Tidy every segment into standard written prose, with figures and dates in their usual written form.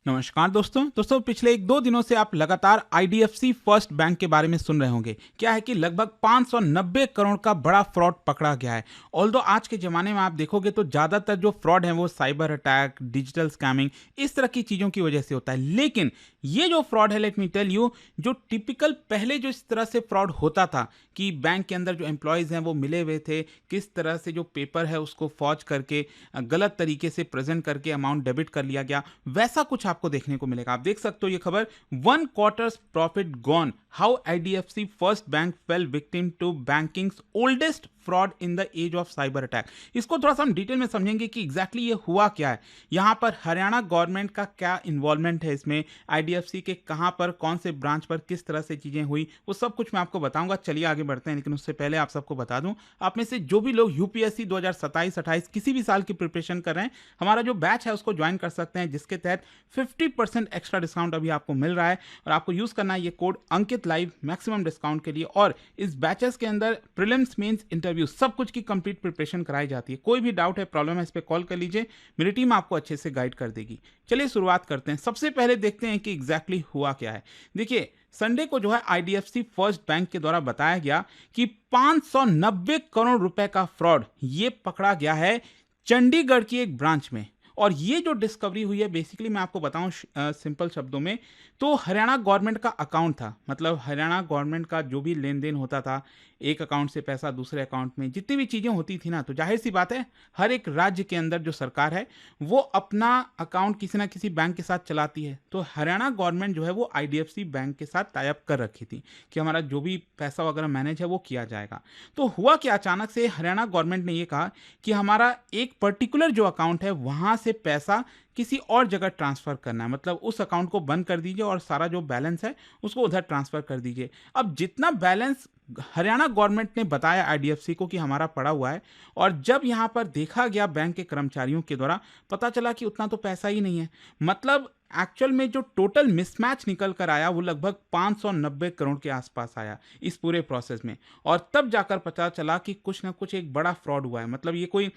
नमस्कार दोस्तों पिछले 1-2 दिनों से आप लगातार आईडीएफसी फर्स्ट बैंक के बारे में सुन रहे होंगे। क्या है कि लगभग 590 करोड़ का बड़ा फ्रॉड पकड़ा गया है। ऑल्दो आज के ज़माने में आप देखोगे तो ज़्यादातर जो फ्रॉड है वो साइबर अटैक, डिजिटल स्कैमिंग इस तरह की चीज़ों की वजह से होता है। लेकिन ये जो फ्रॉड है, लेट मी टेल यू, जो टिपिकल पहले जो इस तरह से फ्रॉड होता था कि बैंक के अंदर जो एम्प्लॉयज़ हैं वो मिले हुए थे, किस तरह से जो पेपर है उसको फॉर्ज करके गलत तरीके से प्रेजेंट करके अमाउंट डेबिट कर लिया गया, वैसा कुछ आपको देखने को मिलेगा। आप देख सकते हो ये खबर, 1 quarters profit gone, how IDFC first bank fail victim to banking's oldest fraud in the age of cyber attack. इसको थोड़ा सा हम डिटेल में समझेंगे कि एग्जैक्टली ये हुआ क्या है, यहाँ पर हरियाणा गवर्नमेंट का क्या इन्वॉल्वमेंट है इसमें, आईडीएफसी के कहाँ पर, कौन से ब्रांच पर किस तरह से चीजें हुई, वो सब कुछ मैं आपको बताऊंगा। चलिए आगे बढ़ते हैं, लेकिन उससे पहले आप सबको बता दूं, आप में से जो भी लोग यूपीएससी 2027-28 किसी भी साल की प्रिपरेशन कर रहे हैं, हमारा जो बैच है उसको ज्वाइन कर सकते हैं, जिसके तहत 50% एक्स्ट्रा डिस्काउंट अभी आपको मिल रहा है। और आपको यूज करना है ये कोड अंकित लाइव मैक्सिमम डिस्काउंट के लिए। और इस बैचेस के अंदर प्रीलिम्स, मेंस, इंटरव्यू सब कुछ की कंप्लीट प्रिपरेशन कराई जाती है। कोई भी डाउट है, प्रॉब्लम है, इस पर कॉल कर लीजिए, मेरी टीम आपको अच्छे से गाइड कर देगी। चलिए शुरुआत करते हैं। सबसे पहले देखते हैं कि एग्जैक्टली हुआ क्या है। देखिए, संडे को जो है आईडीएफसी फर्स्ट बैंक के द्वारा बताया गया कि 590 करोड़ रुपए का फ्रॉड ये पकड़ा गया है चंडीगढ़ की एक ब्रांच में। और ये जो डिस्कवरी हुई है, बेसिकली मैं आपको बताऊं सिंपल शब्दों में, तो हरियाणा गवर्नमेंट का अकाउंट था। मतलब हरियाणा गवर्नमेंट का जो भी लेन देन होता था, एक अकाउंट से पैसा दूसरे अकाउंट में, जितनी भी चीज़ें होती थी ना, तो जाहिर सी बात है हर एक राज्य के अंदर जो सरकार है वो अपना अकाउंट किसी ना किसी बैंक के साथ चलाती है। तो हरियाणा गवर्नमेंट जो है वो आईडीएफसी बैंक के साथ टाई अप कर रखी थी कि हमारा जो भी पैसा वगैरह मैनेज है वो किया जाएगा। तो हुआ कि अचानक से हरियाणा गवर्नमेंट ने ये कहा कि हमारा एक पर्टिकुलर जो अकाउंट है वहां से पैसा किसी और जगह ट्रांसफर करना है, मतलब उस अकाउंट को बंद कर दीजिए और सारा जो बैलेंस है उसको उधर ट्रांसफर कर दीजिए। अब जितना बैलेंस हरियाणा गवर्नमेंट ने बताया आईडीएफसी को कि हमारा पड़ा हुआ है, और जब यहां पर देखा गया बैंक के कर्मचारियों के द्वारा, पता चला कि उतना तो पैसा ही नहीं है। मतलब एक्चुअल में जो टोटल मिसमैच निकल कर आया वो लगभग 590 करोड़ के आसपास आया इस पूरे प्रोसेस में। और तब जाकर पता चला कि कुछ ना कुछ एक बड़ा फ्रॉड हुआ है। मतलब ये कोई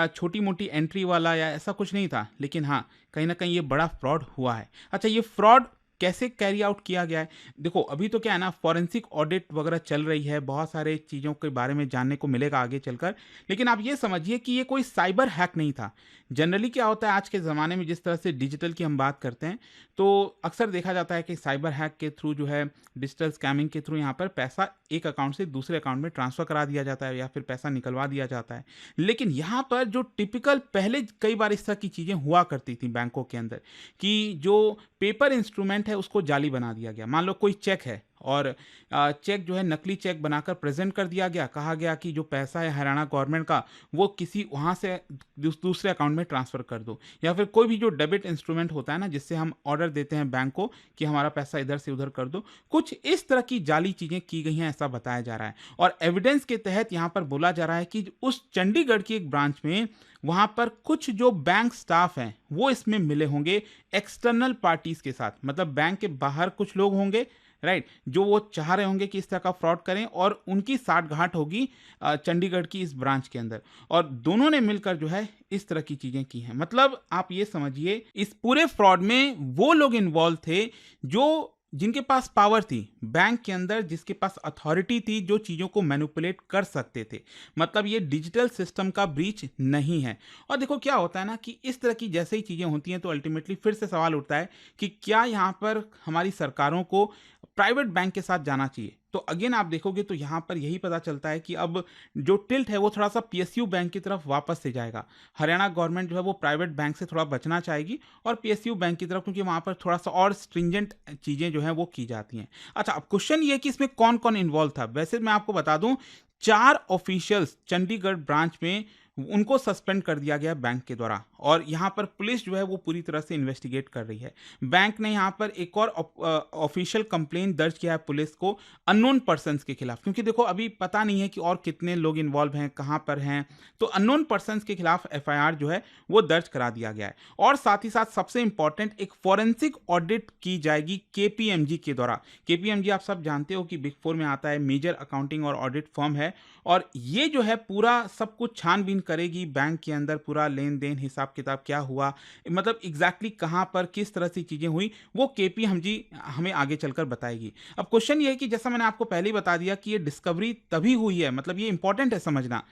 छोटी मोटी एंट्री वाला या ऐसा कुछ नहीं था, लेकिन हाँ, कहीं ना कहीं ये बड़ा फ्रॉड हुआ है। अच्छा, ये फ्रॉड कैसे कैरी आउट किया गया है? देखो, अभी तो क्या है ना, फॉरेंसिक ऑडिट वगैरह चल रही है, बहुत सारे चीज़ों के बारे में जानने को मिलेगा आगे चलकर। लेकिन आप ये समझिए कि ये कोई साइबर हैक नहीं था। जनरली क्या होता है आज के ज़माने में, जिस तरह से डिजिटल की हम बात करते हैं, तो अक्सर देखा जाता है कि साइबर हैक के थ्रू जो है, डिजिटल स्कैमिंग के थ्रू यहाँ पर पैसा एक अकाउंट से दूसरे अकाउंट में ट्रांसफ़र करा दिया जाता है या फिर पैसा निकलवा दिया जाता है। लेकिन यहाँ पर जो टिपिकल पहले कई बार इस तरह की चीज़ें हुआ करती थी बैंकों के अंदर, कि जो पेपर इंस्ट्रूमेंट है उसको जाली बना दिया गया। मान लो कोई चेक है और चेक जो है नकली चेक बनाकर प्रेजेंट कर दिया गया, कहा गया कि जो पैसा है हरियाणा गवर्नमेंट का वो किसी वहाँ से दूसरे अकाउंट में ट्रांसफ़र कर दो। या फिर कोई भी जो डेबिट इंस्ट्रूमेंट होता है ना, जिससे हम ऑर्डर देते हैं बैंक को कि हमारा पैसा इधर से उधर कर दो, कुछ इस तरह की जाली चीज़ें की गई हैं, ऐसा बताया जा रहा है। और एविडेंस के तहत यहाँ पर बोला जा रहा है कि उस चंडीगढ़ की एक ब्रांच में वहाँ पर कुछ जो बैंक स्टाफ हैं वो इसमें मिले होंगे एक्सटर्नल पार्टीज के साथ। मतलब बैंक के बाहर कुछ लोग होंगे, राइट, जो वो चाह रहे होंगे कि इस तरह का फ्रॉड करें, और उनकी साठगांठ होगी चंडीगढ़ की इस ब्रांच के अंदर, और दोनों ने मिलकर जो है इस तरह की चीजें की हैं। मतलब आप ये समझिए, इस पूरे फ्रॉड में वो लोग इन्वॉल्व थे जो जिनके पास पावर थी बैंक के अंदर, जिसके पास अथॉरिटी थी, जो चीज़ों को मैनिपुलेट कर सकते थे। मतलब ये डिजिटल सिस्टम का ब्रीच नहीं है। और देखो क्या होता है ना, कि इस तरह की जैसे ही चीज़ें होती हैं तो अल्टीमेटली फिर से सवाल उठता है कि क्या यहाँ पर हमारी सरकारों को प्राइवेट बैंक के साथ जाना चाहिए। तो अगेन आप देखोगे तो यहाँ पर यही पता चलता है कि अब जो टिल्ट है वो थोड़ा सा पीएसयू बैंक की तरफ वापस से जाएगा। हरियाणा गवर्नमेंट जो है वो प्राइवेट बैंक से थोड़ा बचना चाहेगी और पीएसयू बैंक की तरफ, क्योंकि वहाँ पर थोड़ा सा और स्ट्रिंजेंट चीज़ें जो हैं वो की जाती हैं। अच्छा, अब क्वेश्चन ये है कि इसमें कौन कौन इन्वॉल्व था। वैसे मैं आपको बता दूं, 4 ऑफिशियल्स चंडीगढ़ ब्रांच में उनको सस्पेंड कर दिया गया बैंक के द्वारा, और यहाँ पर पुलिस जो है वो पूरी तरह से इन्वेस्टिगेट कर रही है। बैंक ने यहाँ पर एक और ऑफिशियल कंप्लेंट दर्ज किया है पुलिस को अननोन पर्सन्स के खिलाफ, क्योंकि देखो अभी पता नहीं है कि और कितने लोग इन्वॉल्व हैं, कहाँ पर हैं। तो अननोन पर्सन्स के खिलाफ एफआईआर जो है वो दर्ज करा दिया गया है। और साथ ही साथ सबसे इंपॉर्टेंट, एक फॉरेंसिक ऑडिट की जाएगी केपीएमजी के द्वारा। केपीएमजी आप सब जानते हो कि बिग फोर में आता है, मेजर अकाउंटिंग और ऑडिट फर्म है, और ये जो है पूरा सब कुछ छानबीन करेगी बैंक के अंदर पूरा लेन देन हिसाब किताब क्या हुआ, मतलब एग्जैक्टली कहाँ पर किस तरह से चीज़ें हुई, वो केपी हम जी हमें आगे चलकर बताएगी। अब क्वेश्चन ये है कि जैसा मैंने आपको पहले ही बता दिया कि ये डिस्कवरी तभी हुई है, मतलब ये इंपॉर्टेंट है समझना।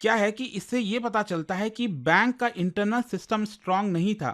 क्या है कि इससे ये पता चलता है कि बैंक का इंटरनल सिस्टम स्ट्रांग नहीं था,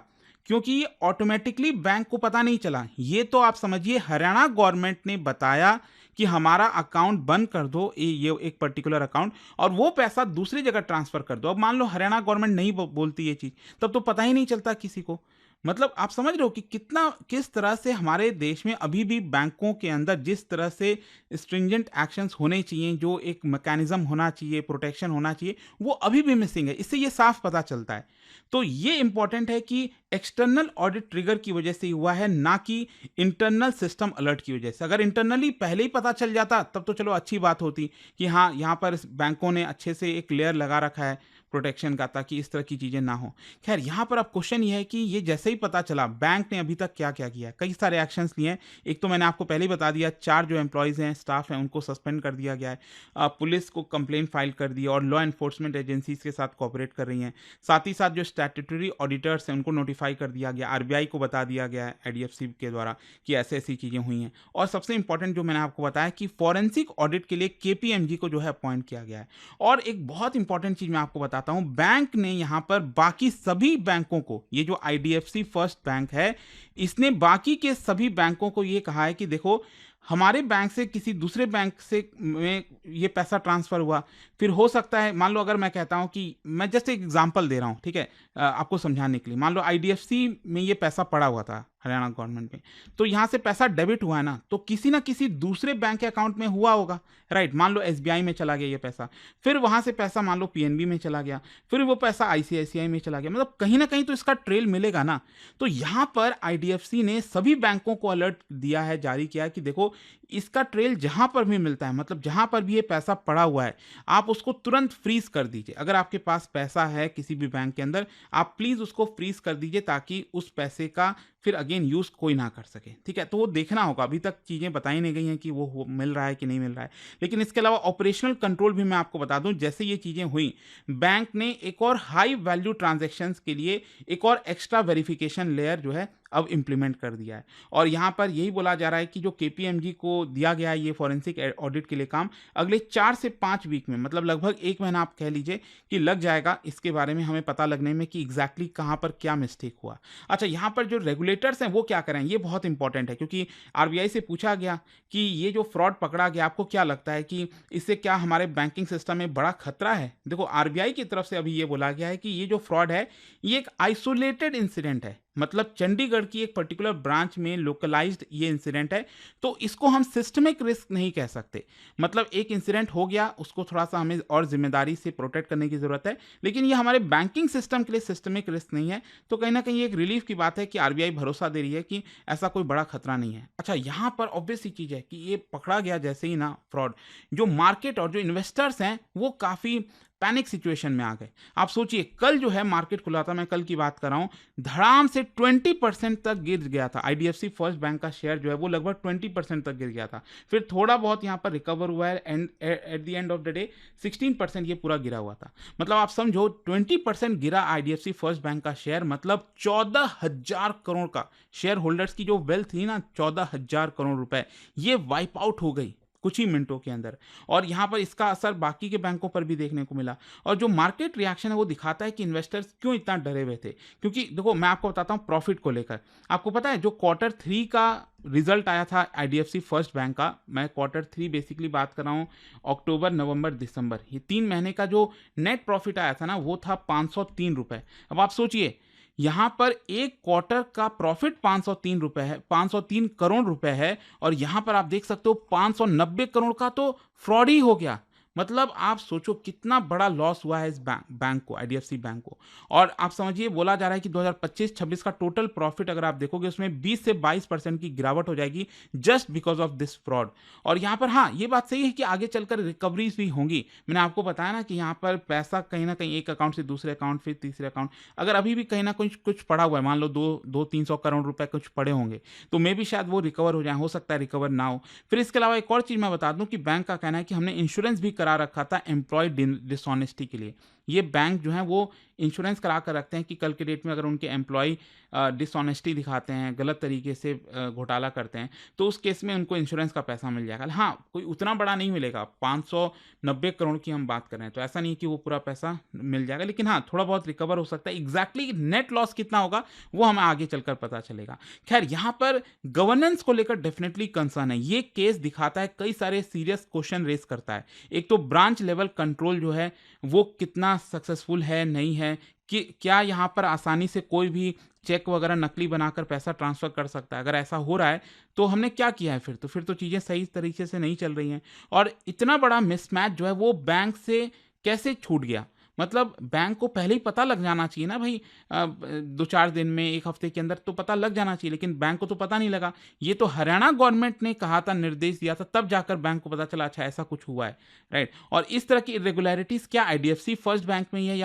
क्योंकि ये ऑटोमेटिकली बैंक को पता नहीं चला। ये तो आप समझिए हरियाणा गवर्नमेंट ने बताया कि हमारा अकाउंट बंद कर दो, ये एक पर्टिकुलर अकाउंट, और वो पैसा दूसरी जगह ट्रांसफर कर दो। अब मान लो हरियाणा गवर्नमेंट नहीं बोलती ये चीज, तब तो पता ही नहीं चलता किसी को। मतलब आप समझ रहे हो कि कितना किस तरह से हमारे देश में अभी भी बैंकों के अंदर जिस तरह से स्ट्रिंजेंट एक्शंस होने चाहिए, जो एक मैकेनिज्म होना चाहिए, प्रोटेक्शन होना चाहिए, वो अभी भी मिसिंग है। इससे ये साफ पता चलता है। तो ये इंपॉर्टेंट है कि एक्सटर्नल ऑडिट ट्रिगर की वजह से हुआ है, ना कि इंटरनल सिस्टम अलर्ट की वजह से। अगर इंटरनली पहले ही पता चल जाता तब तो चलो अच्छी बात होती कि हाँ, यहाँ पर बैंकों ने अच्छे से एक लेयर लगा रखा है प्रोटेक्शन का, ताकि इस तरह की चीज़ें ना हो। खैर, यहाँ पर अब क्वेश्चन ये है कि ये जैसे ही पता चला, बैंक ने अभी तक क्या क्या किया है। कई सारे एक्शंस लिए हैं। एक तो मैंने आपको पहले ही बता दिया, 4 जो एम्प्लॉयज़ हैं, स्टाफ हैं, उनको सस्पेंड कर दिया गया है। पुलिस को कंप्लेंट फाइल कर दी और लॉ एनफोर्समेंट एजेंसीज के साथ कोऑपरेट कर रही हैं। साथ ही साथ जो स्टैट्यूटरी ऑडिटर्स हैं, उनको नोटिफाई कर दिया गया, आरबीआई को बता दिया गया है आईडीएफसी के द्वारा कि ऐसे ऐसी चीज़ें हुई हैं। और सबसे इंपॉर्टेंट जो मैंने आपको बताया कि फॉरेंसिक ऑडिट के लिए केपीएमजी को जो है अपॉइंट किया गया है। और एक बहुत इंपॉर्टेंट चीज़ मैं आपको बताता हूँ, बैंक ने यहाँ पर बाकी सभी बैंकों को, ये जो आईडीएफसी फर्स्ट बैंक है, इसने बाकी के सभी बैंकों को ये कहा है कि देखो, हमारे बैंक से किसी दूसरे बैंक से में ये पैसा ट्रांसफर हुआ, फिर हो सकता है, मान लो अगर मैं कहता हूं कि मैं जस्ट एक एग्जांपल दे रहा हूं, ठीक है, आपको समझाने के लिए। मान लो आईडीएफसी में ये पैसा पड़ा हुआ था हरियाणा गवर्नमेंट में, तो यहाँ से पैसा डेबिट हुआ है ना, तो किसी ना किसी दूसरे बैंक के अकाउंट में हुआ होगा, राइट। मान लो एसबीआई में चला गया ये पैसा, फिर वहां से पैसा मान लो पीएनबी में चला गया, फिर वो पैसा आईसीआईसीआई में चला गया, मतलब कहीं ना कहीं तो इसका ट्रेल मिलेगा ना। तो यहाँ पर आईडीएफसी ने सभी बैंकों को अलर्ट दिया है, जारी किया है कि देखो, इसका ट्रेल जहां पर भी मिलता है, मतलब जहां पर भी ये पैसा पड़ा हुआ है, आप उसको तुरंत फ्रीज कर दीजिए। अगर आपके पास पैसा है किसी भी बैंक के अंदर, आप प्लीज उसको फ्रीज कर दीजिए, ताकि उस पैसे का फिर अगेन यूज कोई ना कर सके, ठीक है। तो वो देखना होगा, अभी तक चीजें बताई नहीं गई हैं कि वो मिल रहा है कि नहीं मिल रहा है। लेकिन इसके अलावा ऑपरेशनल कंट्रोल भी मैं आपको बता दूं, जैसे ये चीजें हुई, बैंक ने एक और हाई वैल्यू ट्रांजैक्शंस के लिए एक और एक्स्ट्रा वेरिफिकेशन लेयर जो है अब इंप्लीमेंट कर दिया है। और यहाँ पर यही बोला जा रहा है कि जो केपीएमजी को दिया गया है ये फॉरेंसिक ऑडिट के लिए काम, अगले 4 से 5 वीक में, मतलब लगभग 1 महीना आप कह लीजिए कि लग जाएगा इसके बारे में हमें पता लगने में कि एग्जैक्टली कहाँ पर क्या मिस्टेक हुआ। अच्छा, यहाँ पर जो रेगुलेटर्स हैं वो क्या करें, ये बहुत इंपॉर्टेंट है, क्योंकि आरबीआई से पूछा गया कि ये जो फ्रॉड पकड़ा गया, आपको क्या लगता है कि इससे क्या हमारे बैंकिंग सिस्टम में बड़ा खतरा है। देखो, आरबीआई की तरफ से अभी ये बोला गया है कि ये जो फ्रॉड है, ये एक आइसोलेटेड इंसिडेंट है, मतलब चंडीगढ़ की एक पर्टिकुलर ब्रांच में लोकलाइज्ड ये इंसिडेंट है, तो इसको हम सिस्टमिक रिस्क नहीं कह सकते। मतलब एक इंसिडेंट हो गया, उसको थोड़ा सा हमें और जिम्मेदारी से प्रोटेक्ट करने की जरूरत है, लेकिन ये हमारे बैंकिंग सिस्टम के लिए सिस्टमिक रिस्क नहीं है। तो कहीं ना कहीं एक रिलीफ की बात है कि आरबीआई भरोसा दे रही है कि ऐसा कोई बड़ा खतरा नहीं है। अच्छा, यहाँ पर ऑब्वियस सी चीज है कि ये पकड़ा गया जैसे ही ना फ्रॉड, जो मार्केट और जो इन्वेस्टर्स हैं वो काफी पैनिक सिचुएशन में आ गए। आप सोचिए, कल जो है मार्केट खुला था, मैं कल की बात कर रहा हूं, धड़ाम से 20% तक गिर गया था। आईडीएफसी फर्स्ट बैंक का शेयर जो है वो लगभग 20% तक गिर गया था। फिर थोड़ा बहुत यहां पर रिकवर हुआ है, and at the end of the day 16% ये पूरा गिरा हुआ था। मतलब आप समझो, 20% गिरा आईडीएफसी फर्स्ट बैंक का शेयर, मतलब 14,000 करोड़ का शेयर होल्डर्स की जो वेल्थ थी ना, 14,000 करोड़ रुपए, ये वाइप आउट हो गई कुछ ही मिनटों के अंदर। और यहां पर इसका असर बाकी के बैंकों पर भी देखने को मिला। और जो मार्केट रिएक्शन है वो दिखाता है कि इन्वेस्टर्स क्यों इतना डरे हुए थे। क्योंकि देखो, मैं आपको बताता हूं प्रॉफिट को लेकर। आपको पता है, जो Q3 का रिजल्ट आया था आईडीएफसी फर्स्ट बैंक का, मैं Q3 बेसिकली बात कर रहा हूं, अक्टूबर, नवंबर, दिसंबर, ये 3 महीने का जो नेट प्रॉफिट आया था ना, वो था 503 रुपए। अब आप सोचिए, यहां पर एक क्वार्टर का प्रॉफिट 503 रुपए है, 503 करोड़ रुपए है, और यहां पर आप देख सकते हो 590 करोड़ का तो फ्रॉड ही हो गया। मतलब आप सोचो कितना बड़ा लॉस हुआ है इस बैंक को, आईडीएफसी बैंक को। और आप समझिए, बोला जा रहा है कि 2025-26 का टोटल प्रॉफिट अगर आप देखोगे, उसमें 20 से 22% की गिरावट हो जाएगी, just because of this fraud. और यहाँ पर हाँ, ये बात सही है कि आगे चलकर रिकवरीज भी होंगी। मैंने आपको बताया ना कि यहाँ पर पैसा कहीं ना कहीं एक अकाउंट से दूसरे अकाउंट, फिर तीसरे अकाउंट, अगर अभी भी कहीं ना कुछ पड़ा हुआ है, मान लो 200-300 करोड़ रुपए कुछ पड़े होंगे, तो मे भी शायद वो रिकवर हो जाए, हो सकता है रिकवर ना हो। फिर इसके अलावा एक और चीज मैं बता दूं कि बैंक का कहना है कि हमने इंश्योरेंस भी करा रखा था एम्प्लॉय डिसऑनेस्टी के लिए। ये बैंक जो है वो इंश्योरेंस करा कर रखते हैं कि कल के डेट में अगर उनके एम्प्लॉय डिसऑनेस्टी दिखाते हैं, गलत तरीके से घोटाला करते हैं, तो उस केस में उनको इंश्योरेंस का पैसा मिल जाएगा। हाँ, कोई उतना बड़ा नहीं मिलेगा, 590 करोड़ की हम बात कर रहे हैं, तो ऐसा नहीं कि वो पूरा पैसा मिल जाएगा, लेकिन हाँ, थोड़ा बहुत रिकवर हो सकता है। एग्जैक्टली नेट लॉस कितना होगा वो हमें आगे चलकर पता चलेगा। खैर, यहाँ पर गवर्नेंस को लेकर डेफिनेटली कंसर्न है। ये केस दिखाता है, कई सारे सीरियस क्वेश्चन रेस करता है। एक तो ब्रांच लेवल कंट्रोल जो है वो कितना सक्सेसफुल है, नहीं है, कि क्या यहाँ पर आसानी से कोई भी चेक वगैरह नकली बनाकर पैसा ट्रांसफर कर सकता है। अगर ऐसा हो रहा है तो हमने क्या किया है, फिर तो चीज़ें सही तरीके से नहीं चल रही हैं। और इतना बड़ा मिसमैच जो है वो बैंक से कैसे छूट गया, मतलब बैंक को पहले ही पता लग जाना चाहिए ना भाई, 2-4 दिन में, 1 हफ्ते के अंदर तो पता लग जाना चाहिए, लेकिन बैंक को तो पता नहीं लगा। ये तो हरियाणा गवर्नमेंट ने कहा था, निर्देश दिया था, तब जाकर बैंक को पता चला अच्छा ऐसा कुछ हुआ है, राइट। और इस तरह की इरेगुलरिटीज़ क्या आईडीएफसी फर्स्ट बैंक में ही है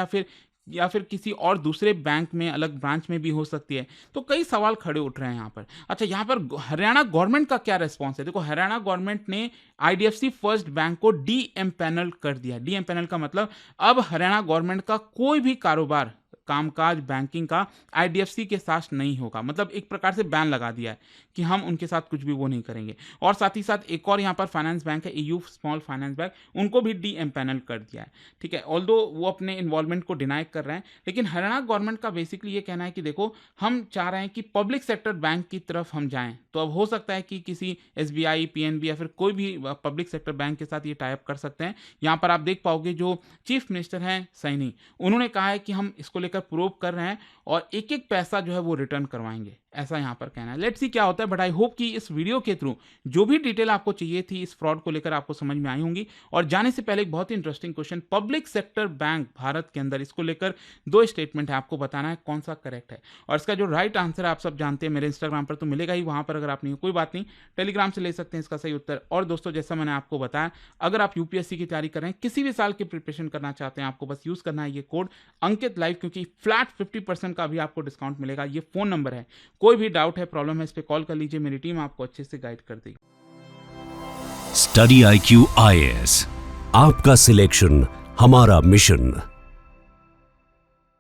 या फिर किसी और दूसरे बैंक में, अलग ब्रांच में भी हो सकती है। तो कई सवाल खड़े उठ रहे हैं यहाँ पर। अच्छा, यहाँ पर हरियाणा गवर्नमेंट का क्या रिस्पॉन्स है? देखो, हरियाणा गवर्नमेंट ने आईडीएफसी फर्स्ट बैंक को डी एम्पैनल कर दिया। डी एम्पैनल का मतलब अब हरियाणा गवर्नमेंट का कोई भी कारोबार, कामकाज बैंकिंग का आईडीएफसी के साथ नहीं होगा। मतलब एक प्रकार से बैन लगा दिया है कि हम उनके साथ कुछ भी वो नहीं करेंगे। और साथ ही साथ एक और यहाँ पर फाइनेंस बैंक है, एयू स्मॉल फाइनेंस बैंक, उनको भी डी एम्पैनल कर दिया है, ठीक है। ऑल्दो वो अपने इन्वॉल्वमेंट को डिनाई कर रहे हैं, लेकिन हरियाणा गवर्नमेंट का बेसिकली ये कहना है कि देखो, हम चाह रहे हैं कि पब्लिक सेक्टर बैंक की तरफ हम जाएं। तो अब हो सकता है कि किसी एसबीआई, पीएनबी या फिर कोई भी पब्लिक सेक्टर बैंक के साथ ये टाई अप कर सकते हैं। यहाँ पर आप देख पाओगे जो चीफ मिनिस्टर हैं सैनी, उन्होंने कहा है कि हम इसको लेकर प्रूव कर रहे हैं और एक एक पैसा जो है वो रिटर्न करवाएंगे, ऐसा यहां पर कहना है। लेट्स सी क्या होता है, बट आई होप कि इस वीडियो के थ्रू जो भी डिटेल आपको चाहिए थी इस फ्रॉड को लेकर आपको समझ में आई होंगी। और जाने से पहले एक बहुत ही interesting question, public sector bank Bharat के अंदर, इसको लेकर 2 स्टेटमेंट है, आपको बताना है कौन सा करेक्ट है। और इसका जो राइट आंसर है आप सब जानते हैं, मेरे इंस्टाग्राम पर तो मिलेगा ही, वहां पर अगर आप नहीं हो कोई बात नहीं, टेलीग्राम से ले सकते हैं इसका सही उत्तर। और दोस्तों, जैसा मैंने आपको बताया, अगर आप यूपीएससी की तैयारी कर रहे हैं, किसी भी साल की प्रिपरेशन करना चाहते हैं, आपको बस यूज करना है ये कोड अंकित लाइव, क्योंकि फ्लैट 50% का भी आपको डिस्काउंट मिलेगा। ये फोन नंबर है, कोई भी डाउट है, प्रॉब्लम है, इस पे कॉल कर लीजिए, मेरी टीम आपको अच्छे से गाइड कर देगी। स्टडी IQ IAS, आपका सिलेक्शन हमारा मिशन।